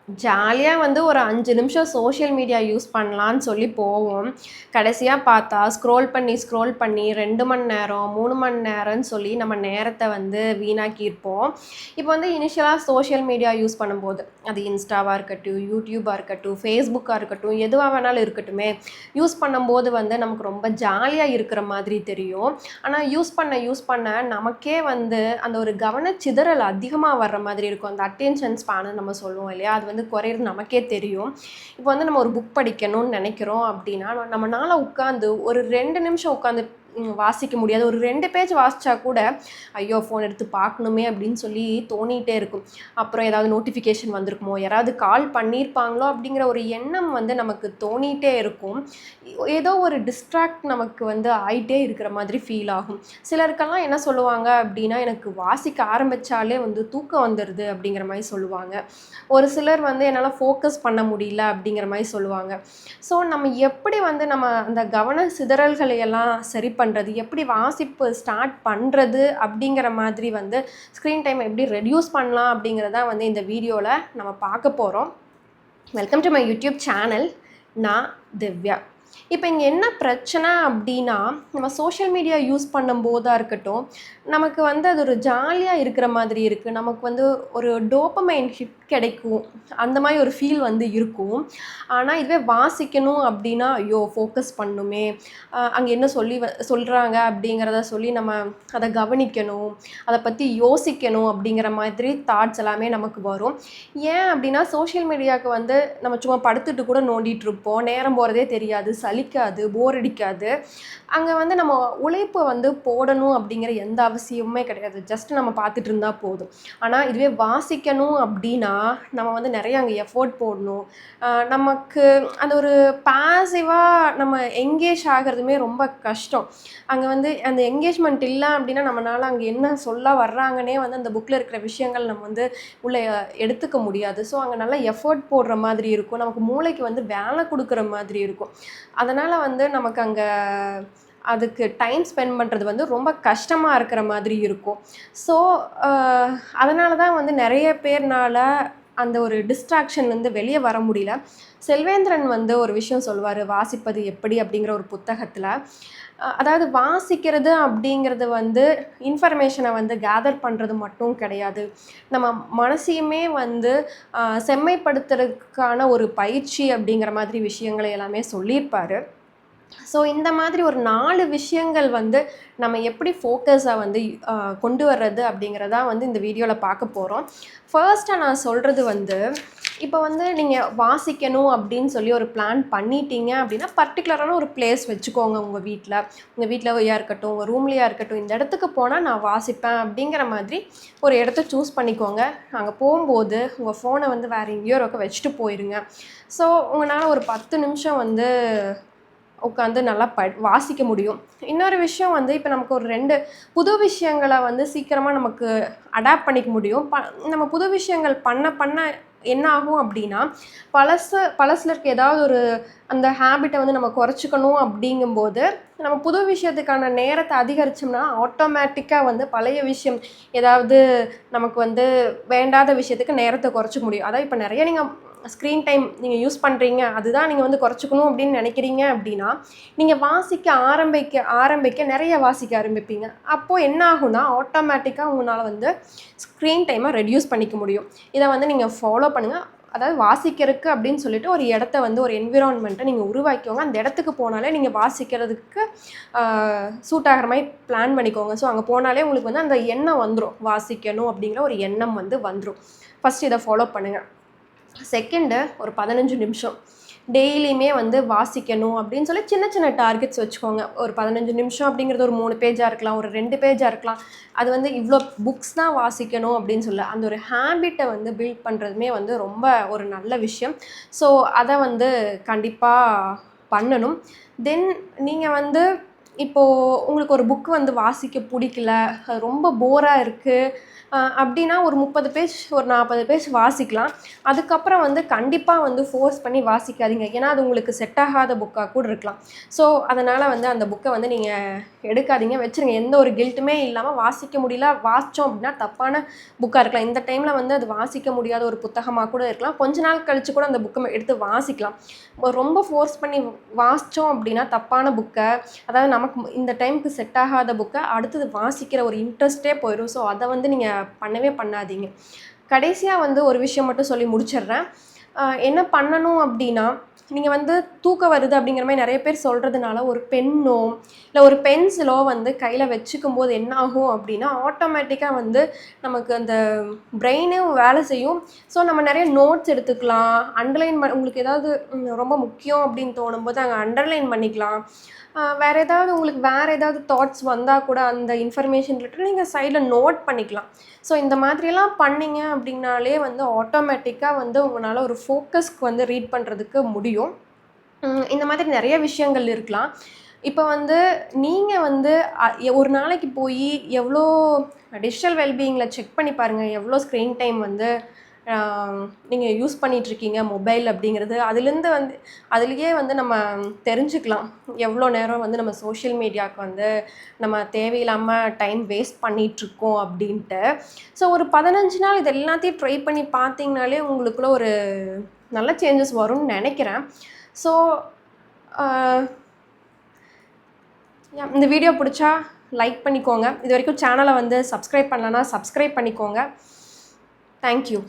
ஜாலியா வந்து ஒரு 5 நிமிஷம் சோஷியல் மீடியா யூஸ் பண்ணலான்னு சொல்லி போவோம். கடைசியா பார்த்தா ஸ்க்ரோல் பண்ணி 2 மணி நேரம், 3 மணி நேரம்னு சொல்லி நம்ம நேரத்த வந்து வீணாக்கியிருப்போம். இப்போ வந்து இனிஷியலா சோஷியல் மீடியா யூஸ் பண்ணும்போது, அது இன்ஸ்டாவா இருக்கட்டும், யூடியூபா இருக்கட்டும், ஃபேஸ்புக்கா இருக்கட்டும், எதுவா வேணாலும் இருக்கட்டுமே, யூஸ் பண்ணும்போது வந்து நமக்கு ரொம்ப ஜாலியா இருக்கிற மாதிரி தெரியும். ஆனா யூஸ் பண்ண நமக்கே வந்து அந்த ஒரு கவனச்சிதறல் அதிகமா வர்ற மாதிரி இருக்கும். அந்த அட்டென்ஷன் ஸ்பேன்னு நம்ம சொல்லுவோம் இல்லையா? அது வந்து குறையிறது நமக்கே தெரியும். இப்போ வந்து நம்ம ஒரு புக் படிக்கணும்னு நினைக்கிறோம் அப்படின்னா, நம்மனால உட்காந்து ஒரு 2 நிமிஷம் உட்காந்து வாசிக்க முடியாது. ஒரு 2 பேஜ் வாசிச்சா கூட, ஐயோ! ஃபோன் எடுத்து பார்க்கணுமே அப்படின்னு சொல்லி தோணிட்டே இருக்கும். அப்புறம் ஏதாவது நோட்டிஃபிகேஷன் வந்திருக்குமோ, யாராவது கால் பண்ணியிருப்பாங்களோ அப்படிங்கிற ஒரு எண்ணம் வந்து நமக்கு தோணிட்டே இருக்கும். ஏதோ ஒரு டிஸ்ட்ராக்ட் நமக்கு வந்து ஆயிட்டே இருக்கிற மாதிரி ஃபீல் ஆகும். சிலருக்கெல்லாம் என்ன சொல்லுவாங்க அப்படின்னா, எனக்கு வாசிக்க ஆரம்பிச்சாலே வந்து தூக்கம் வந்துருது அப்படிங்கிற மாரி சொல்லுவாங்க. ஒரு சிலர் வந்து என்னால ஃபோக்கஸ் பண்ண முடியல அப்படிங்கிற மாரி சொல்லுவாங்க. ஸோ நம்ம எப்படி வந்து நம்ம அந்த கவன சிதறல்களை எல்லாம் சரி பண்றது? எப்படி வாசிப்பு ஸ்டார்ட் பண்றது? அப்படிங்கிற மாதிரி வந்து ஸ்க்ரீன் டைம் எப்படி ரெட்யூஸ் பண்ணலாம்? அப்படிங்கிறத தான் வந்து இந்த வீடியோல நம்ம பார்க்க போறோம். Welcome to my YouTube channel. நான் திவ்யா. இப்போ இங்கே என்ன பிரச்சனை அப்படின்னா, நம்ம சோஷியல் மீடியா யூஸ் பண்ணும்போதா இருக்கட்டும், நமக்கு வந்து அது ஒரு ஜாலியாக இருக்கிற மாதிரி இருக்குது. நமக்கு வந்து ஒரு டோப்பமைன் ஹிட் கிடைக்கும். அந்த மாதிரி ஒரு ஃபீல் வந்து இருக்கும். ஆனால் இதுவே வாசிக்கணும் அப்படின்னா, ஐயோ! ஃபோக்கஸ் பண்ணணுமே, அங்கே என்ன சொல்கிறாங்க அப்படிங்கிறத சொல்லி நம்ம அதை கவனிக்கணும், அதை பற்றி யோசிக்கணும் அப்படிங்கிற மாதிரி தாட்ஸ் எல்லாமே நமக்கு வரும். ஏன் அப்படின்னா, சோஷியல் மீடியாவுக்கு வந்து நம்ம சும்மா படுத்துட்டு கூட நோண்டிட்டு இருப்போம். நேரம் போகிறதே தெரியாது, சலிக்காது, போர் அடிக்காது. அங்கே வந்து நம்ம உழைப்பு வந்து போடணும் அப்படிங்கிற எந்த அவசியமுமே கிடையாது. ஜஸ்ட் நம்ம பார்த்துட்டு இருந்தா போதும். ஆனால் இதுவே வாசிக்கணும் அப்படின்னா, நம்ம வந்து நிறைய அங்கே எஃபோர்ட் போடணும். நமக்கு அந்த ஒரு பாசிவா நம்ம எங்கேஜ் ஆகுறதுமே ரொம்ப கஷ்டம். அங்கே வந்து அந்த என்கேஜ்மெண்ட் இல்ல அப்படின்னா, நம்மனால அங்கே என்ன சொல்ல வர்றாங்கன்னே வந்து அந்த புக்ல இருக்கிற விஷயங்கள் நம்ம வந்து உள்ள எடுத்துக்க முடியாது. ஸோ அங்கே நல்லா எஃபோர்ட் போடுற மாதிரி இருக்கும். நமக்கு மூளைக்கு வந்து வேலை குடுக்குற மாதிரி இருக்கும். அதனால வந்து நமக்கு அங்கே அதுக்கு டைம் ஸ்பெண்ட் பண்ணுறது வந்து ரொம்ப கஷ்டமா இருக்கிற மாதிரி இருக்கும். ஸோ அதனால தான் வந்து நெறைய பேர்னால அந்த ஒரு டிஸ்ட்ராக்ஷன்லேருந்து வெளிய வர முடியல. செல்வேந்திரன் வந்து ஒரு விஷயம் சொல்லுவாரு, "வாசிப்பது எப்படி?" அப்படிங்கிற ஒரு புத்தகத்தில. அதாவது வாசிக்கிறது அப்படிங்கிறது வந்து இன்ஃபர்மேஷனை வந்து கேதர் பண்ணுறது மட்டும் கிடையாது. நம்ம மனசையுமே வந்து செம்மைப்படுத்துறதுக்கான ஒரு பயிற்சி அப்படிங்கிற மாதிரி விஷயங்களை எல்லாமே சொல்லியிருப்பாரு. ஸோ இந்த மாதிரி ஒரு 4 விஷயங்கள் வந்து நம்ம எப்படி ஃபோக்கஸை வந்து கொண்டு வர்றது அப்படிங்கிறதா வந்து இந்த வீடியோவில் பார்க்க போகிறோம். ஃபர்ஸ்ட்டாக நான் சொல்கிறது வந்து, இப்போ வந்து நீங்கள் வாசிக்கணும் அப்படின்னு சொல்லி ஒரு பிளான் பண்ணிட்டீங்க அப்படின்னா, பர்ட்டிகுலரான ஒரு பிளேஸ் வச்சுக்கோங்க உங்கள் வீட்டில். உங்கள் வீட்லயா இருக்கட்டும், உங்கள் ரூம்லேயா இருக்கட்டும், இந்த இடத்துக்கு போனால் நான் வாசிப்பேன் அப்படிங்கிற மாதிரி ஒரு இடத்த சூஸ் பண்ணிக்கோங்க. அங்கே போகும்போது உங்கள் ஃபோனை வந்து வேறு எங்கேயோ வச்சுட்டு போயிருங்க. ஸோ உங்களால் ஒரு 10 நிமிஷம் வந்து உட்காந்து நல்லா வாசிக்க முடியும். இன்னொரு விஷயம் வந்து இப்போ நமக்கு ஒரு 2 புது விஷயங்கள வந்து சீக்கிரமாக நமக்கு அடாப்ட் பண்ணிக்க முடியும். நம்ம புது விஷயங்கள் பண்ண என்ன ஆகும் அப்படின்னா, பழசுலருக்கு ஏதாவது ஒரு அந்த ஹேபிட்டை வந்து நம்ம குறைச்சிக்கணும் அப்படிங்கும்போது, நம்ம புது விஷயத்துக்கான நேரத்தை அதிகரிச்சோம்னா, ஆட்டோமேட்டிக்காக வந்து பழைய விஷயம் ஏதாவது நமக்கு வந்து வேண்டாத விஷயத்துக்கு நேரத்தை குறைச்சிக்க முடியும். அதாவது இப்போ நிறைய ஸ்க்ரீன் டைம் நீங்கள் யூஸ் பண்ணுறீங்க, அதுதான் நீங்கள் வந்து குறைச்சிக்கணும் அப்படின்னு நினைக்கிறீங்க அப்படின்னா, நீங்கள் வாசிக்க ஆரம்பிக்க நிறைய வாசிக்க ஆரம்பிப்பீங்க. அப்போது என்ன ஆகும்னா, ஆட்டோமேட்டிக்காக உங்களால் வந்து ஸ்க்ரீன் டைமை ரெட்யூஸ் பண்ணிக்க முடியும். இதை வந்து நீங்கள் ஃபாலோ பண்ணுங்கள். அதாவது வாசிக்கிறதுக்கு அப்படின்னு சொல்லிட்டு ஒரு இடத்த வந்து ஒரு என்விரான்மெண்ட்டை நீங்கள் உருவாக்கிக்கோங்க. அந்த இடத்துக்கு போனாலே நீங்கள் வாசிக்கிறதுக்கு சூட் ஆகிற மாதிரி பிளான் பண்ணிக்கோங்க. ஸோ அங்கே போனாலே உங்களுக்கு வந்து அந்த எண்ணம் வந்துடும், வாசிக்கணும் அப்படிங்கிற ஒரு எண்ணம் வந்து வந்துடும். ஃபஸ்ட் இதை ஃபாலோ பண்ணுங்கள். செகண்டு ஒரு 15 நிமிஷம் டெய்லியுமே வந்து வாசிக்கணும் அப்படின்னு சொல்லி சின்ன சின்ன டார்கெட்ஸ் வச்சுக்கோங்க. ஒரு 15 நிமிஷம் அப்படிங்கிறது ஒரு 3 பேஜாக இருக்கலாம், ஒரு 2 பேஜாக இருக்கலாம். அது வந்து இவ்வளோ புக்ஸ் தான் வாசிக்கணும் அப்படின்னு சொல்ல, அந்த ஒரு ஹேபிட்டை வந்து பில்ட் பண்ணுறதுமே வந்து ரொம்ப ஒரு நல்ல விஷயம். ஸோ அதை வந்து கண்டிப்பாக பண்ணணும். தென் நீங்கள் வந்து இப்போது உங்களுக்கு ஒரு புக் வந்து வாசிக்க பிடிக்கல, அது ரொம்ப போராக இருக்குது, அப்படின்னா ஒரு 30 பேஜ் ஒரு 40 பேஜ் வாசிக்கலாம். அதுக்கப்புறம் வந்து கண்டிப்பாக வந்து ஃபோர்ஸ் பண்ணி வாசிக்காதீங்க. ஏன்னா அது உங்களுக்கு செட் ஆகாத புக்காக கூட இருக்கலாம். ஸோ அதனால் வந்து அந்த புக்கை வந்து நீங்கள் எடுக்காதீங்க, வச்சுருங்க. எந்த ஒரு கில்ட்டுமே இல்லாமல் வாசிக்க முடியல, வாசித்தோம் அப்படின்னா தப்பான புக்காக இருக்கலாம். இந்த டைமில் வந்து அது வாசிக்க முடியாத ஒரு புத்தகமாக கூட இருக்கலாம். கொஞ்ச நாள் கழித்து கூட அந்த புக்கை எடுத்து வாசிக்கலாம். ரொம்ப ஃபோர்ஸ் பண்ணி வாசித்தோம் அப்படின்னா தப்பான புக்கை, அதாவது நமக்கு இந்த டைமுக்கு செட் ஆகாத புக்கை அடுத்தது வாசிக்கிற ஒரு இன்ட்ரெஸ்ட்டே போயிடும். ஸோ அதை வந்து நீங்கள் பண்ணவே பண்ணாதீங்க. கடைசியாக வந்து ஒரு விஷயம் மட்டும் சொல்லி முடிச்சிடுறேன். என்ன பண்ணணும் அப்படின்னா, நீங்கள் வந்து தூக்கம் வருது அப்படிங்கிற மாதிரி நிறைய பேர் சொல்கிறதுனால ஒரு பென்னோ இல்லை ஒரு பென்சிலோ வந்து கையில் வச்சுக்கும்போது என்ன ஆகும் அப்படின்னா, ஆட்டோமேட்டிக்காக வந்து நமக்கு அந்த பிரெயினும் வேலை செய்யும். ஸோ நம்ம நிறைய நோட்ஸ் எடுத்துக்கலாம். உங்களுக்கு ஏதாவது ரொம்ப முக்கியம் அப்படின்னு தோணும்போது அங்கே அண்டர்லைன் பண்ணிக்கலாம். வேறு ஏதாவது தாட்ஸ் வந்தால் கூட அந்த இன்ஃபர்மேஷன் ரிலேட்டட் நீங்கள் சைடில் நோட் பண்ணிக்கலாம். ஸோ இந்த மாதிரியெல்லாம் பண்ணீங்க அப்படின்னாலே வந்து ஆட்டோமேட்டிக்காக வந்து உங்களால் ஒரு ஃபோக்கஸ்க்கு வந்து ரீட் பண்ணுறதுக்கு முடியும். இந்த மாதிரி நிறைய விஷயங்கள் இருக்கலாம். இப்போ வந்து நீங்கள் வந்து ஒரு நாளைக்கு போய் எவ்வளோ டிஜிட்டல் வெல்பீயிங்கில் செக் பண்ணி பாருங்கள். எவ்வளோ ஸ்க்ரீன் டைம் வந்து நீங்கள் யூஸ் பண்ணிகிட்ருக்கீங்க மொபைல் அப்படிங்கிறது. அதுலேயே வந்து நம்ம தெரிஞ்சுக்கலாம். எவ்வளோ நேரம் வந்து நம்ம சோஷியல் மீடியாவுக்கு வந்து நம்ம தேவையில்லாமல் டைம் வேஸ்ட் பண்ணிகிட்ருக்கோம் அப்படின்ட்டு. ஸோ ஒரு 15 நாள் இது எல்லாத்தையும் ட்ரை பண்ணி பார்த்தீங்கனாலே உங்களுக்குள்ள ஒரு நல்ல சேஞ்சஸ் வரும்னு நினைக்கிறேன். ஸோ இந்த வீடியோ பிடிச்சா லைக் பண்ணிக்கோங்க. இது வரைக்கும் சேனலை வந்து சப்ஸ்கிரைப் பண்ணலன்னா சப்ஸ்கிரைப் பண்ணிக்கோங்க. தேங்க்யூ.